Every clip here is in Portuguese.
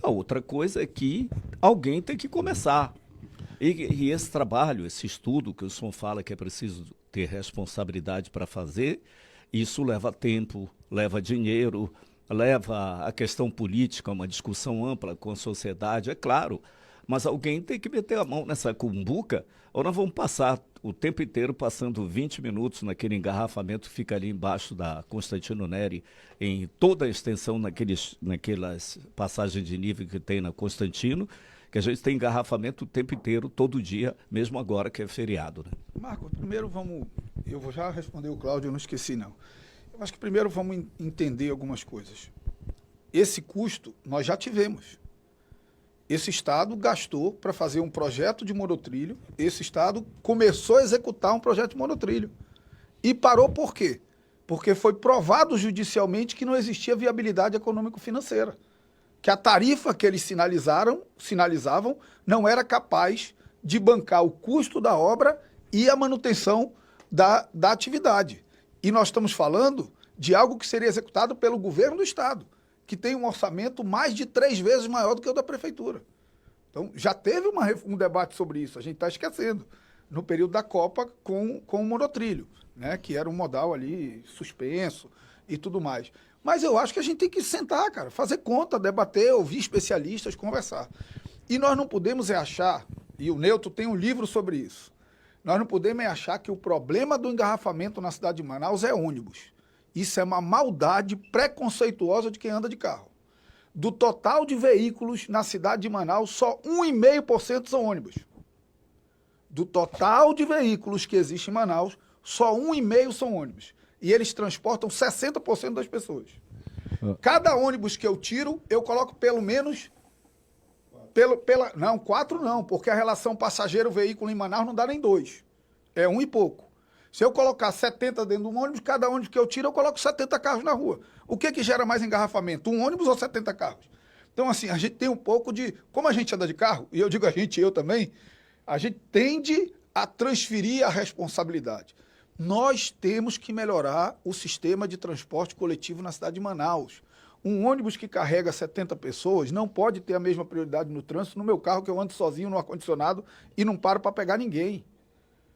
A outra coisa é que alguém tem que começar. E esse trabalho, esse estudo que o senhor fala que é preciso ter responsabilidade para fazer, isso leva tempo, leva dinheiro, leva a questão política, uma discussão ampla com a sociedade, é claro. Mas alguém tem que meter a mão nessa cumbuca, ou nós vamos passar o tempo inteiro passando 20 minutos naquele engarrafamento que fica ali embaixo da Constantino Neri, em toda a extensão naquelas passagens de nível que tem na Constantino, que a gente tem engarrafamento o tempo inteiro, todo dia, mesmo agora que é feriado. Né? Marco, primeiro vamos... Eu vou já responder o Cláudio, eu não esqueci não. Eu acho que primeiro vamos entender algumas coisas. Esse custo nós já tivemos. Esse Estado gastou para fazer um projeto de monotrilho, esse Estado começou a executar um projeto de monotrilho. E parou por quê? Porque foi provado judicialmente que não existia viabilidade econômico-financeira. Que a tarifa que eles sinalizavam não era capaz de bancar o custo da obra e a manutenção da atividade. E nós estamos falando de algo que seria executado pelo governo do Estado, que tem um orçamento mais de 3 vezes maior do que o da Prefeitura. Então, já teve um debate sobre isso, a gente está esquecendo, no período da Copa com o monotrilho, né, que era um modal ali suspenso e tudo mais. Mas eu acho que a gente tem que sentar, cara, fazer conta, debater, ouvir especialistas, conversar. E nós não podemos achar, e o Neuto tem um livro sobre isso, nós não podemos achar que o problema do engarrafamento na cidade de Manaus é ônibus. Isso é uma maldade preconceituosa de quem anda de carro. Do total de veículos na cidade de Manaus, só 1,5% são ônibus. Do total de veículos que existe em Manaus, só 1,5% são ônibus. E eles transportam 60% das pessoas. Cada ônibus que eu tiro, eu coloco pelo menos... Não, 4 não, porque a relação passageiro-veículo em Manaus não dá nem 2. É 1 e pouco. Se eu colocar 70 dentro de um ônibus, cada ônibus que eu tiro, eu coloco 70 carros na rua. O que gera mais engarrafamento? Um ônibus ou 70 carros? Então, assim, a gente tem um pouco de... Como a gente anda de carro, e eu digo a gente, eu também, a gente tende a transferir a responsabilidade. Nós temos que melhorar o sistema de transporte coletivo na cidade de Manaus. Um ônibus que carrega 70 pessoas não pode ter a mesma prioridade no trânsito no meu carro, que eu ando sozinho no ar-condicionado e não paro para pegar ninguém.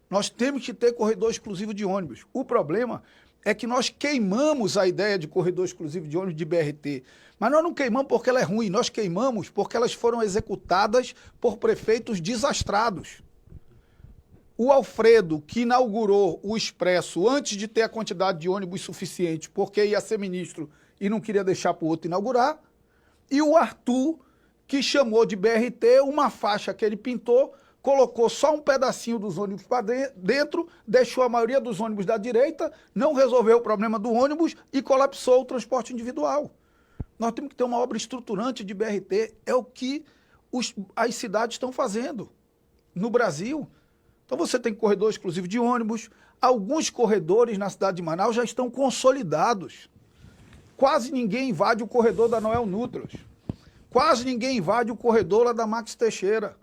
Nós temos que ter corredor exclusivo de ônibus. O problema é que nós queimamos a ideia de corredor exclusivo de ônibus de BRT. Mas nós não queimamos porque ela é ruim, nós queimamos porque elas foram executadas por prefeitos desastrados. O Alfredo, que inaugurou o Expresso antes de ter a quantidade de ônibus suficiente, porque ia ser ministro e não queria deixar para o outro inaugurar, e o Arthur, que chamou de BRT uma faixa que ele pintou, colocou só um pedacinho dos ônibus para dentro, deixou a maioria dos ônibus da direita, não resolveu o problema do ônibus e colapsou o transporte individual. Nós temos que ter uma obra estruturante de BRT, é o que as cidades estão fazendo no Brasil. Então você tem corredor exclusivo de ônibus, alguns corredores na cidade de Manaus já estão consolidados. Quase ninguém invade o corredor da Noel Nutras. Quase ninguém invade o corredor lá da Max Teixeira.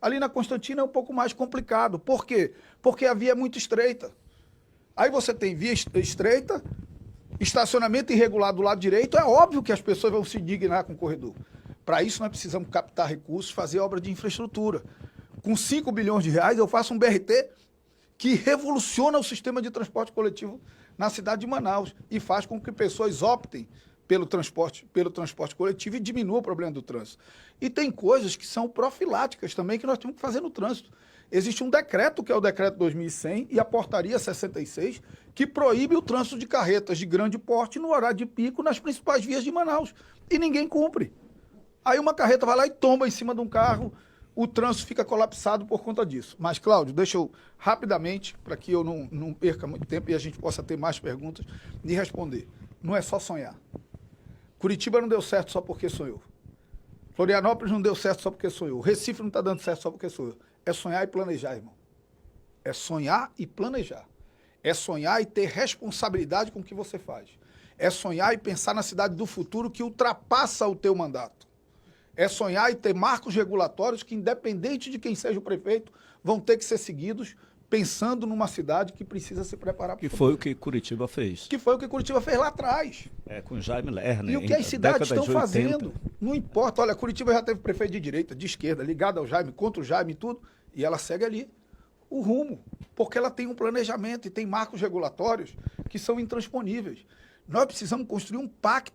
Ali na Constantina é um pouco mais complicado. Por quê? Porque a via é muito estreita. Aí você tem via estreita, estacionamento irregular do lado direito, é óbvio que as pessoas vão se indignar com o corredor. Para isso nós precisamos captar recursos, fazer obra de infraestrutura. Com 5 bilhões de reais eu faço um BRT que revoluciona o sistema de transporte coletivo na cidade de Manaus e faz com que pessoas optem pelo transporte coletivo e diminua o problema do trânsito. E tem coisas que são profiláticas também que nós temos que fazer no trânsito. Existe um decreto, que é o decreto 2100, e a portaria 66, que proíbe o trânsito de carretas de grande porte no horário de pico nas principais vias de Manaus. E ninguém cumpre. Aí uma carreta vai lá e tomba em cima de um carro, o trânsito fica colapsado por conta disso. Mas, Cláudio, deixa eu rapidamente, para que eu não perca muito tempo e a gente possa ter mais perguntas, de responder. Não é só sonhar. Curitiba não deu certo só porque sonhou. Florianópolis não deu certo só porque sonhou. Recife não está dando certo só porque sonhou. É sonhar e planejar, irmão. É sonhar e planejar. É sonhar e ter responsabilidade com o que você faz. É sonhar e pensar na cidade do futuro que ultrapassa o teu mandato. É sonhar e ter marcos regulatórios que, independente de quem seja o prefeito, vão ter que ser seguidos pensando numa cidade que precisa se preparar para Que foi o que Curitiba fez. Que foi o que Curitiba fez lá atrás. Com Jaime Lerner. E o que as cidades estão década de 80. fazendo. Não importa. Olha, Curitiba já teve prefeito de direita, de esquerda, ligado ao Jaime, contra o Jaime e tudo. E ela segue ali o rumo. Porque ela tem um planejamento e tem marcos regulatórios que são intransponíveis. Nós precisamos construir um pacto